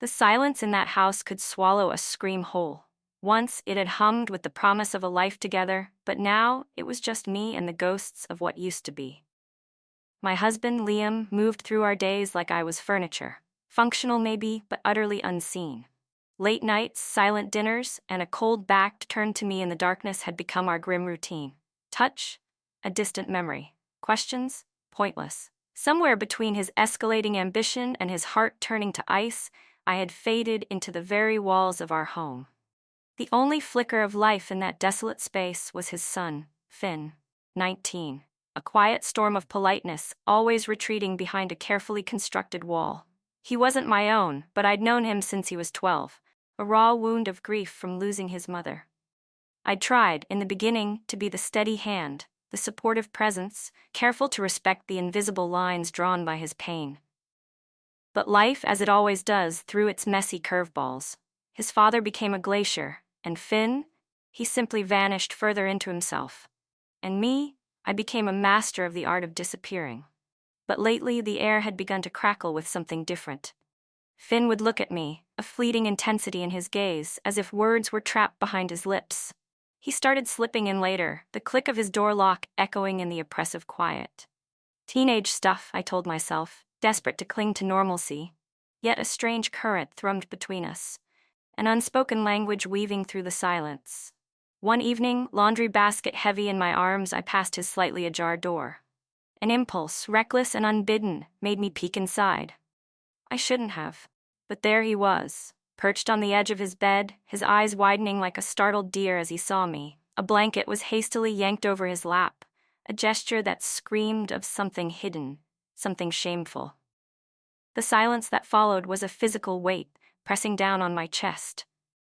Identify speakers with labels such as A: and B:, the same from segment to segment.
A: The silence in that house could swallow a scream whole. Once it had hummed with the promise of a life together, but now it was just me and the ghosts of what used to be. My husband, Liam, moved through our days like I was furniture. Functional maybe, but utterly unseen. Late nights, silent dinners, and a cold back turned to me in the darkness had become our grim routine. Touch? A distant memory. Questions? Pointless. Somewhere between his escalating ambition and his heart turning to ice, I had faded into the very walls of our home. The only flicker of life in that desolate space was his son, Finn, 19. A quiet storm of politeness, always retreating behind a carefully constructed wall. He wasn't my own, but I'd known him since he was 12, a raw wound of grief from losing his mother. I'd tried, in the beginning, to be the steady hand, the supportive presence, careful to respect the invisible lines drawn by his pain. But life, as it always does, threw its messy curveballs. His father became a glacier, and Finn, he simply vanished further into himself. And me, I became a master of the art of disappearing. But lately the air had begun to crackle with something different. Finn would look at me, a fleeting intensity in his gaze, as if words were trapped behind his lips. He started slipping in later, the click of his door lock echoing in the oppressive quiet. Teenage stuff, I told myself, desperate to cling to normalcy. Yet a strange current thrummed between us, an unspoken language weaving through the silence. One evening, laundry basket heavy in my arms, I passed his slightly ajar door. An impulse, reckless and unbidden, made me peek inside. I shouldn't have. But there he was, perched on the edge of his bed, his eyes widening like a startled deer as he saw me. A blanket was hastily yanked over his lap, a gesture that screamed of something hidden, something shameful. The silence that followed was a physical weight, pressing down on my chest.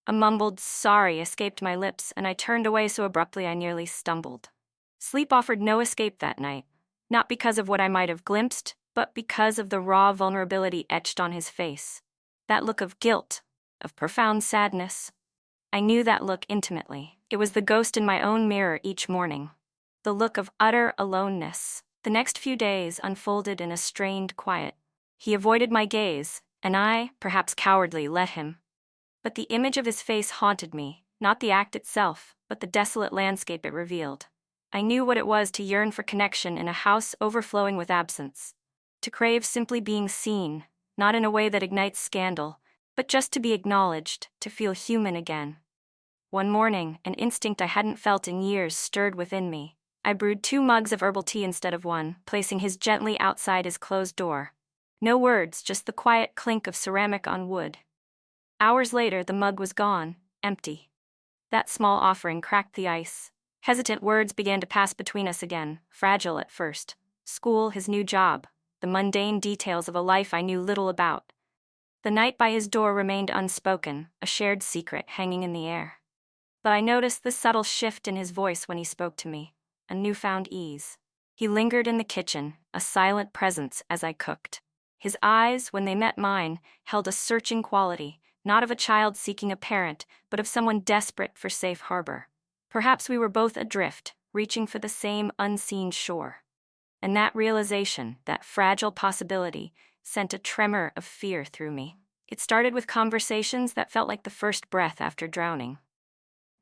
A: A mumbled sorry escaped my lips, and I turned away so abruptly I nearly stumbled. Sleep offered no escape that night, not because of what I might have glimpsed, but because of the raw vulnerability etched on his face. That look of guilt, of profound sadness. I knew that look intimately. It was the ghost in my own mirror each morning. The look of utter aloneness. The next few days unfolded in a strained quiet. He avoided my gaze, and I, perhaps cowardly, let him. But the image of his face haunted me, not the act itself, but the desolate landscape it revealed. I knew what it was to yearn for connection in a house overflowing with absence. To crave simply being seen, not in a way that ignites scandal, but just to be acknowledged, to feel human again. One morning, an instinct I hadn't felt in years stirred within me. I brewed 2 mugs of herbal tea instead of one, placing his gently outside his closed door. No words, just the quiet clink of ceramic on wood. Hours later, the mug was gone, empty. That small offering cracked the ice. Hesitant words began to pass between us again, fragile at first. School, his new job, the mundane details of a life I knew little about. The night by his door remained unspoken, a shared secret hanging in the air. But I noticed the subtle shift in his voice when he spoke to me, a newfound ease. He lingered in the kitchen, a silent presence as I cooked. His eyes, when they met mine, held a searching quality, not of a child seeking a parent, but of someone desperate for safe harbor. Perhaps we were both adrift, reaching for the same unseen shore. And that realization, that fragile possibility, sent a tremor of fear through me. It started with conversations that felt like the first breath after drowning.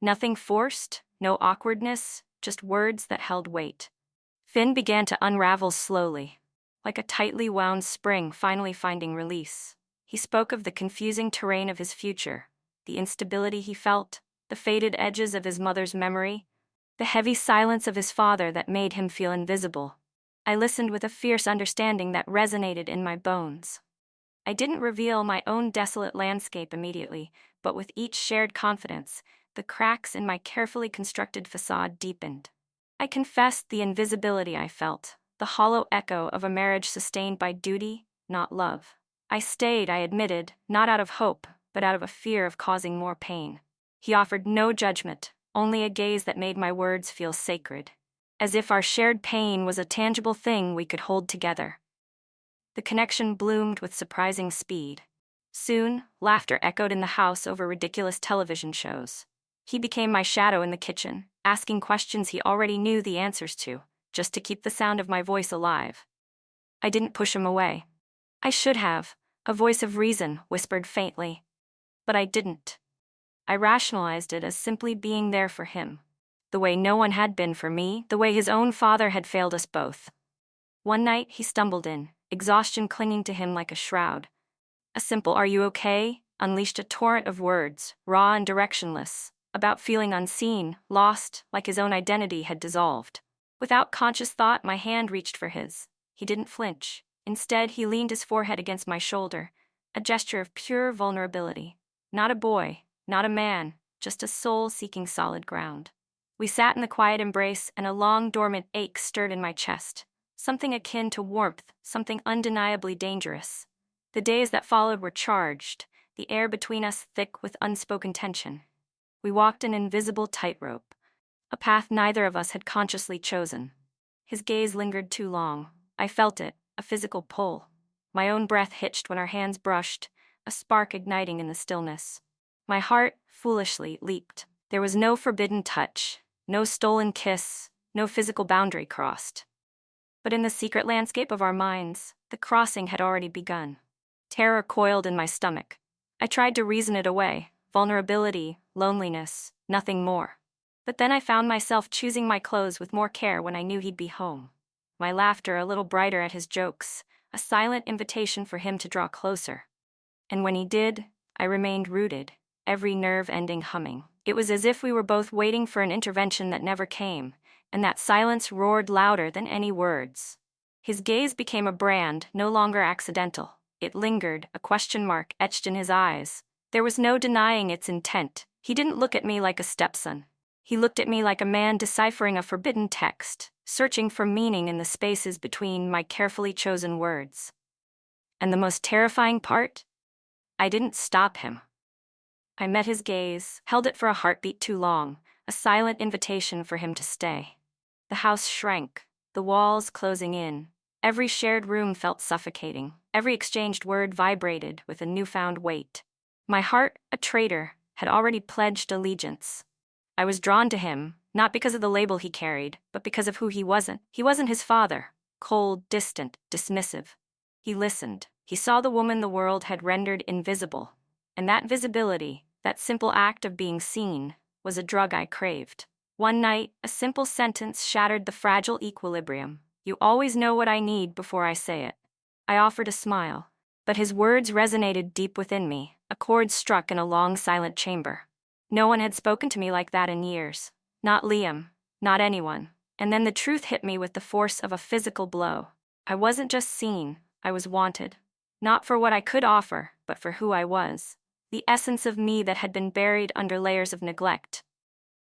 A: Nothing forced, no awkwardness, just words that held weight. Finn began to unravel slowly, like a tightly wound spring finally finding release. He spoke of the confusing terrain of his future, the instability he felt, the faded edges of his mother's memory, the heavy silence of his father that made him feel invisible. I listened with a fierce understanding that resonated in my bones. I didn't reveal my own desolate landscape immediately, but with each shared confidence, the cracks in my carefully constructed facade deepened. I confessed the invisibility I felt, the hollow echo of a marriage sustained by duty, not love. I stayed, I admitted, not out of hope, but out of a fear of causing more pain. He offered no judgment, only a gaze that made my words feel sacred, as if our shared pain was a tangible thing we could hold together. The connection bloomed with surprising speed. Soon, laughter echoed in the house over ridiculous television shows. He became my shadow in the kitchen, asking questions he already knew the answers to, just to keep the sound of my voice alive. I didn't push him away. I should have, A voice of reason whispered faintly. But I didn't. I rationalized it as simply being there for him. The way no one had been for me, the way his own father had failed us both. One night he stumbled in, exhaustion clinging to him like a shroud. A simple "Are you okay?" unleashed a torrent of words, raw and directionless, about feeling unseen, lost, like his own identity had dissolved. Without conscious thought, my hand reached for his. He didn't flinch. Instead, he leaned his forehead against my shoulder, a gesture of pure vulnerability. Not a boy, not a man, just a soul seeking solid ground. We sat in the quiet embrace, and a long dormant ache stirred in my chest. Something akin to warmth, something undeniably dangerous. The days that followed were charged, the air between us thick with unspoken tension. We walked an invisible tightrope, a path neither of us had consciously chosen. His gaze lingered too long. I felt it, a physical pull. My own breath hitched when our hands brushed, a spark igniting in the stillness. My heart, foolishly, leaped. There was no forbidden touch, no stolen kiss, no physical boundary crossed. But in the secret landscape of our minds, the crossing had already begun. Terror coiled in my stomach. I tried to reason it away. Vulnerability, loneliness, nothing more. But then I found myself choosing my clothes with more care when I knew he'd be home. My laughter a little brighter at his jokes, a silent invitation for him to draw closer. And when he did, I remained rooted, every nerve ending humming. It was as if we were both waiting for an intervention that never came, and that silence roared louder than any words. His gaze became a brand, no longer accidental. It lingered, a question mark etched in his eyes. There was no denying its intent. He didn't look at me like a stepson. He looked at me like a man deciphering a forbidden text, searching for meaning in the spaces between my carefully chosen words. And the most terrifying part? I didn't stop him. I met his gaze, held it for a heartbeat too long, a silent invitation for him to stay. The house shrank, the walls closing in. Every shared room felt suffocating. Every exchanged word vibrated with a newfound weight. My heart, a traitor, had already pledged allegiance. I was drawn to him, not because of the label he carried, but because of who he wasn't. He wasn't his father, cold, distant, dismissive. He listened. He saw the woman the world had rendered invisible. And that visibility, that simple act of being seen, was a drug I craved. One night, a simple sentence shattered the fragile equilibrium. "You always know what I need before I say it." I offered a smile, but his words resonated deep within me, a chord struck in a long silent chamber. No one had spoken to me like that in years. Not Liam, not anyone. And then the truth hit me with the force of a physical blow. I wasn't just seen, I was wanted. Not for what I could offer, but for who I was. The essence of me that had been buried under layers of neglect.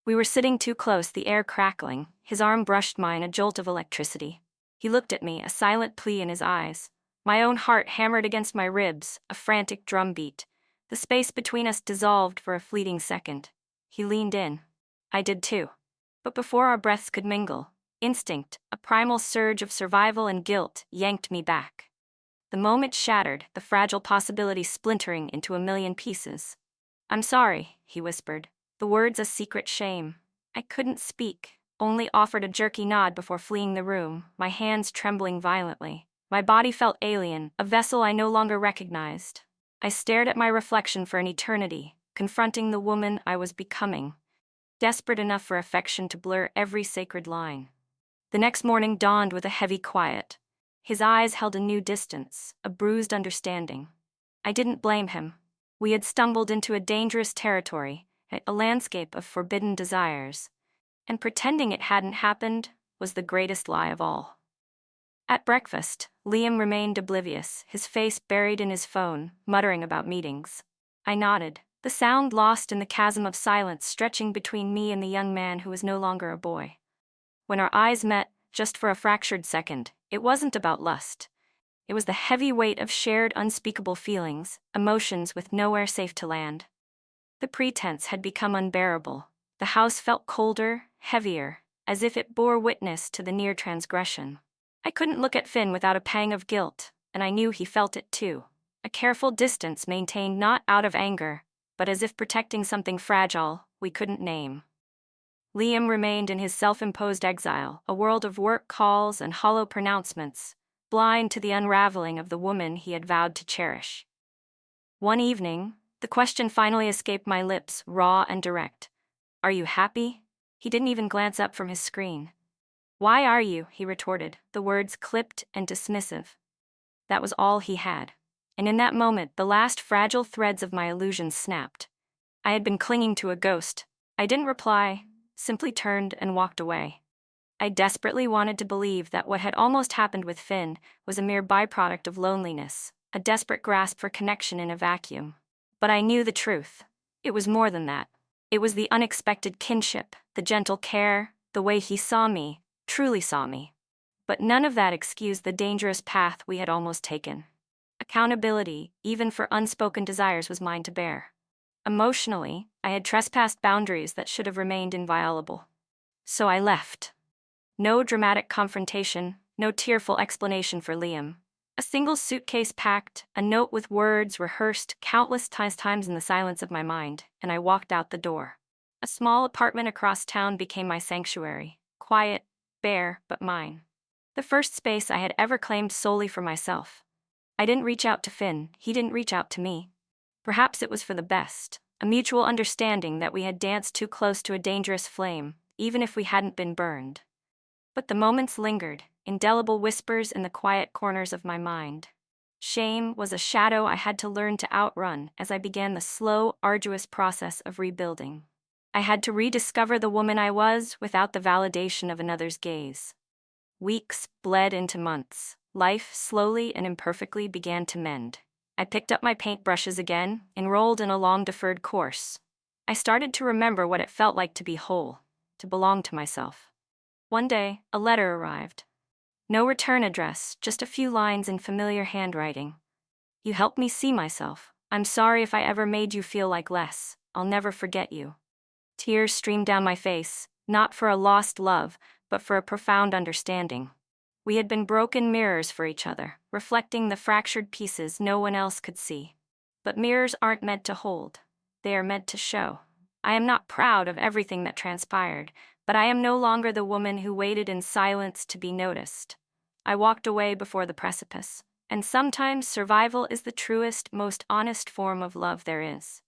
A: We were sitting too close, the air crackling. His arm brushed mine, a jolt of electricity. He looked at me, a silent plea in his eyes. My own heart hammered against my ribs, a frantic drumbeat. The space between us dissolved for a fleeting second. He leaned in. I did too. But before our breaths could mingle, instinct, a primal surge of survival and guilt, yanked me back. The moment shattered, the fragile possibility splintering into a million pieces. "I'm sorry," he whispered, the words a secret shame. I couldn't speak, only offered a jerky nod before fleeing the room, my hands trembling violently. My body felt alien, a vessel I no longer recognized. I stared at my reflection for an eternity, confronting the woman I was becoming, desperate enough for affection to blur every sacred line. The next morning dawned with a heavy quiet. His eyes held a new distance, a bruised understanding. I didn't blame him. We had stumbled into a dangerous territory, a landscape of forbidden desires, and pretending it hadn't happened was the greatest lie of all. At breakfast, Liam remained oblivious, his face buried in his phone, muttering about meetings. I nodded, the sound lost in the chasm of silence stretching between me and the young man who was no longer a boy. When our eyes met, just for a fractured second, it wasn't about lust. It was the heavy weight of shared unspeakable feelings, emotions with nowhere safe to land. The pretense had become unbearable. The house felt colder, heavier, as if it bore witness to the near transgression. I couldn't look at Finn without a pang of guilt, and I knew he felt it too. A careful distance maintained not out of anger, but as if protecting something fragile we couldn't name. Liam remained in his self-imposed exile, a world of work calls and hollow pronouncements, blind to the unraveling of the woman he had vowed to cherish. One evening, the question finally escaped my lips, raw and direct. "Are you happy?" He didn't even glance up from his screen. "Why are you?" he retorted, the words clipped and dismissive. That was all he had. And in that moment, the last fragile threads of my illusion snapped. I had been clinging to a ghost. I didn't reply, simply turned and walked away. I desperately wanted to believe that what had almost happened with Finn was a mere byproduct of loneliness, a desperate grasp for connection in a vacuum. But I knew the truth. It was more than that. It was the unexpected kinship, the gentle care, the way he saw me, truly saw me. But none of that excused the dangerous path we had almost taken. Accountability, even for unspoken desires, was mine to bear. Emotionally, I had trespassed boundaries that should have remained inviolable. So I left. No dramatic confrontation, no tearful explanation for Liam. A single suitcase packed, a note with words rehearsed countless times in the silence of my mind, and I walked out the door. A small apartment across town became my sanctuary, quiet, bare, but mine. The first space I had ever claimed solely for myself. I didn't reach out to Finn, he didn't reach out to me. Perhaps it was for the best, a mutual understanding that we had danced too close to a dangerous flame, even if we hadn't been burned. But the moments lingered, indelible whispers in the quiet corners of my mind. Shame was a shadow I had to learn to outrun as I began the slow, arduous process of rebuilding. I had to rediscover the woman I was without the validation of another's gaze. Weeks bled into months. Life slowly and imperfectly began to mend. I picked up my paintbrushes again, enrolled in a long-deferred course. I started to remember what it felt like to be whole, to belong to myself. One day, a letter arrived. No return address, just a few lines in familiar handwriting. "You helped me see myself. I'm sorry if I ever made you feel like less. I'll never forget you." Tears streamed down my face, not for a lost love, but for a profound understanding. We had been broken mirrors for each other, reflecting the fractured pieces no one else could see. But mirrors aren't meant to hold. They are meant to show. I am not proud of everything that transpired, but I am no longer the woman who waited in silence to be noticed. I walked away before the precipice, and sometimes survival is the truest, most honest form of love there is.